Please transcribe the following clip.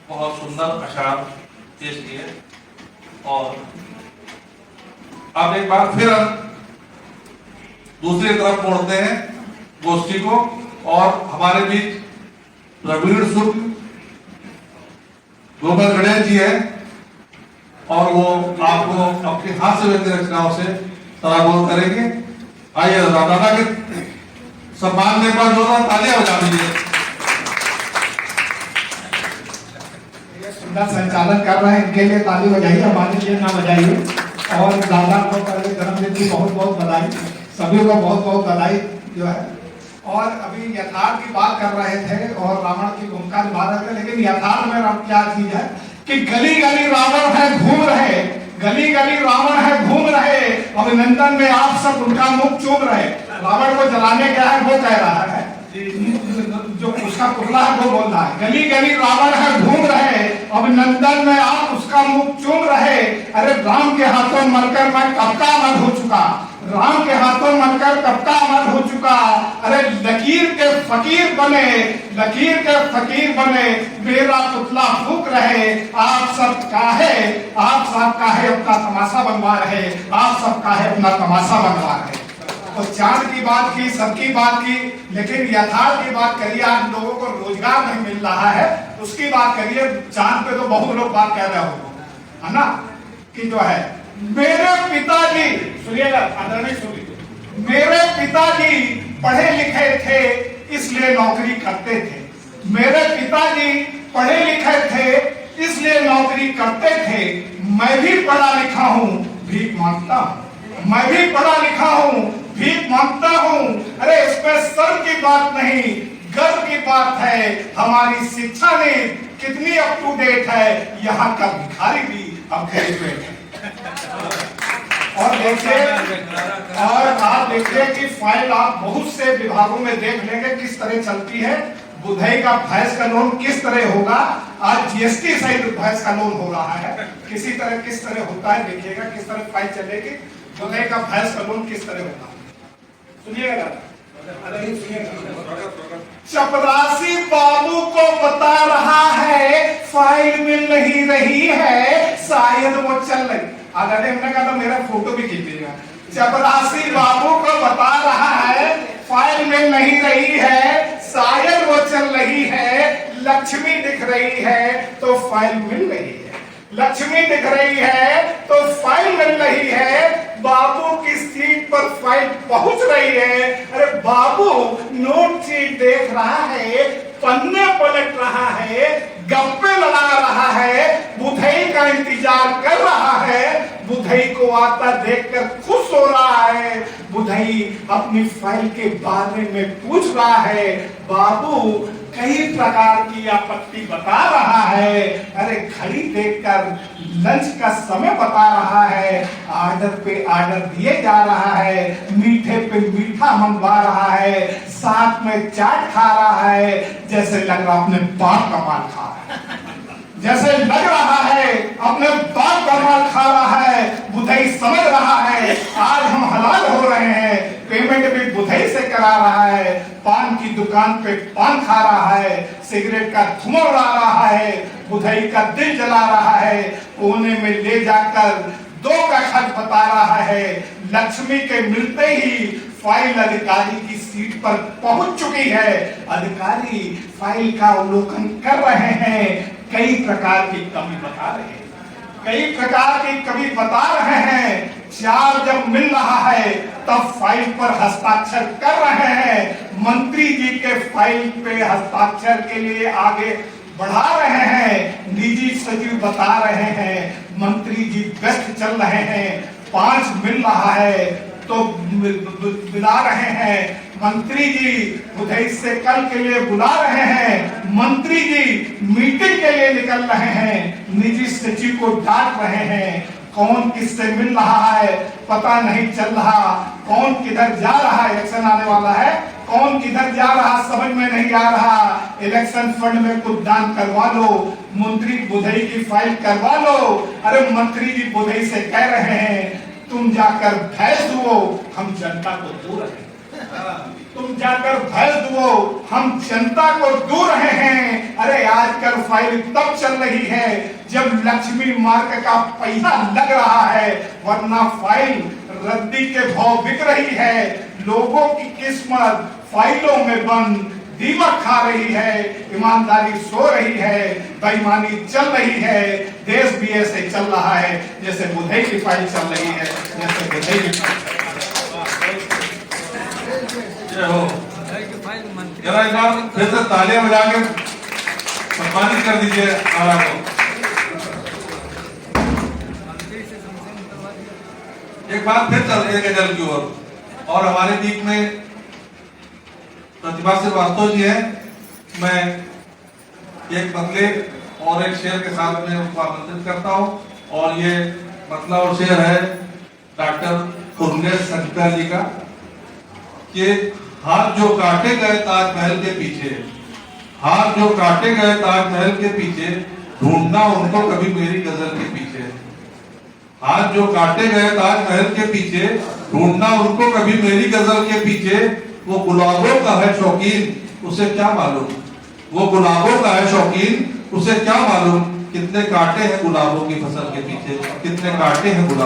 बहुत सुंदर अशार पेश किए। और अब एक बार फिर दूसरी तरफ मोड़ते हैं गोष्ठी को, और हमारे बीच प्रवीण शुक्ल गोबर गणेश जी है, और वो आपको अपनी हास्य व्यक्ति रचनाओं से सराबोर करेंगे। आइए दादा के सम्मान में एक बार जोरदार तालियां बजा दीजिए। सुंदर संचालन कर रहे हैं, इनके लिए ताली बजाइए, हमारे लिए ना बजाइए। और दादा को पहले जन्मदिन की बहुत बहुत बधाई, सभी को बहुत बहुत बधाई जो है। और अभी यथार्थ की बात कर रहे थे और रावण की भूमिका निभा रहे थे, लेकिन यथार्थ में क्या चीज है कि गली गली रावण है घूम रहे, गली गली रावण है घूम रहे, अभिनंदन में आप सब उनका मुख चूम रहे। रावण को जलाने गया है वो कह रहा है, जो उसका पुतला है वो बोल रहा है गली गली रावण है घूम रहे, अभिनंदन में आप उसका मुख चूम रहे। अरे राम के हाथों मरकर मैं कब का अमर हो चुका, राम के हाथों मरकर कब का अमर हो चुका। अरे लकीर के फकीर बने, लकीर के फकीर बने, मेरा पुतला फूक रहे। आप सब काहे अपना तमाशा बनवा रहे, आप सब काहे अपना तमाशा बनवा रहे। तो चांद की बात की, सबकी बात की, लेकिन यथार्थ की बात करिए। आज लोगों को रोजगार नहीं मिल रहा है, उसकी बात करिए। चांद पे तो बहुत लोग बात कह रहे हो, है ना, कि जो है मेरे पिताजी, सुनिएगा आदरणीय, सुनिए, मेरे पिताजी पढ़े लिखे थे इसलिए नौकरी करते थे, मेरे पिताजी पढ़े लिखे थे इसलिए नौकरी करते थे। मैं भी पढ़ा लिखा हूँ, भीख मांगता हूँ, मैं भी पढ़ा लिखा हूँ, भीख मांगता हूँ। अरे इसमें सर की बात नहीं, गर्व की बात है। हमारी शिक्षा ने कितनी अप टू डेट है, यहाँ का भिखारी भी अब ग्रेजुएट है। और देखिए, और आप देखिए कि फाइल आप बहुत से विभागों में देख लेंगे किस तरह चलती है। बुधई का भैंस का लोन किस तरह होगा, आज जीएसटी सहित भैंस का लोन हो रहा है, किसी तरह किस तरह होता है, देखिएगा किस तरह फाइल चलेगी। बुधई का भैंस का लोन किस तरह होगा, सुनिएगा। चपरासी बाबू को बता रहा है फाइल मिल नहीं रही है, शायद वो चल रही। अगर हमने कहा तो मेरा फोटो भी खींचेगा। चपरासी बाबू को बता रहा है फाइल मिल नहीं रही है, शायद वो चल रही है। लक्ष्मी दिख रही है तो फाइल मिल रही है, लक्ष्मी दिख रही है तो फाइल मिल रही है। बाबू की सीट पर फाइल पहुंच रही है। अरे बाबू नोट शीट देख रहा है, पन्ने पलट रहा है, गप्पे लड़ा रहा है, बुधई का इंतजार कर रहा है। बुधई को आता देखकर खुश हो रहा है। बुधई अपनी फाइल के बारे में पूछ रहा है। बाबू कई प्रकार की आपत्ति बता रहा है। अरे घड़ी देखकर लंच का समय बता रहा है। आर्डर पे आर्डर दिए जा रहा है, मीठे पे मीठा मंगवा रहा है, साथ में चाट खा रहा है। जैसे लग रहा अपने बाप का माल खा रहा है, जैसे लग रहा है अपने बाप का माल खा रहा है। बुधई समझ रहा है आज हम हलाल हो रहे हैं, पेमेंट भी बुधई से करा रहा है। पान की दुकान पे पान खा रहा है, सिगरेट का धुआं उड़ा रहा है। बुधई का दिल जला रहा है, कोने में ले जाकर 2 का खत बता रहा है। लक्ष्मी के मिलते ही फाइल अधिकारी की सीट पर पहुंच चुकी है। अधिकारी फाइल का अवलोकन कर रहे हैं, कई प्रकार की कमी बता रहे हैं, कई प्रकार की कमी बता रहे हैं। 4 जब मिल रहा है तब फाइल पर हस्ताक्षर कर रहे हैं। मंत्री जी के फाइल पे हस्ताक्षर के लिए आगे बढ़ा रहे हैं। निजी सचिव बता रहे हैं मंत्री जी व्यस्त चल रहे हैं। 5 मिल रहा है तो बुला रहे हैं। मंत्री जी बुधई से कल के लिए बुला रहे हैं। मंत्री जी मीटिंग के लिए निकल रहे हैं। निजी सचिव को डांट रहे हैं। कौन किससे मिल रहा है पता नहीं चल रहा, कौन किधर जा रहा है, इलेक्शन आने वाला है, कौन किधर जा रहा समझ में नहीं आ रहा। इलेक्शन फंड में कुछ दान करवा लो, मंत्री बुधई की फाइल करवा लो। अरे मंत्री जी बुधई से कह रहे हैं तुम जाकर भैंस हुओ, हम जनता को दूर रखें। तुम जाकर भेज दो, हम जनता को दू रहे हैं। अरे आजकल फाइल तब चल रही है जब लक्ष्मी मार्ग का पैसा लग रहा है, वरना फाइल रद्दी के भाव बिक रही है। लोगों की किस्मत फाइलों में बंद, दीमक खा रही है, ईमानदारी सो रही है, बेईमानी चल रही है। देश भी ऐसे चल रहा है जैसे बुधई की फाइल चल रही है, जैसे बुधई की फाइल। हो जरा एक बार फिर से तालियां बजा के सम्मानित कर दीजिए आरा को। एक बार फिर चल एक गजल की ओर, और हमारे बीच में प्रतिभा श्रीवास्तव जी है। मैं एक बंगले और एक शेर के साथ में उनको आमंत्रित करता हूं, और ये मतला और शेर है डॉक्टर उर्मिला शंकर जी का कि हाथ जो काटे गए ताजमहल के पीछे, हाथ जो काटे गए ताजमहल के पीछे, ढूंढना उनको कभी मेरी गजल के पीछे। हाथ जो काटे गए ताजमहल के पीछे, ढूंढना उनको कभी मेरी गजल के पीछे। वो गुलाबों का है शौकीन, उसे क्या मालूम, वो गुलाबों का है शौकीन, उसे क्या मालूम कितने कांटे हैं गुलाबों की फसल के पीछे, कितने कांटे हैं गुलाबों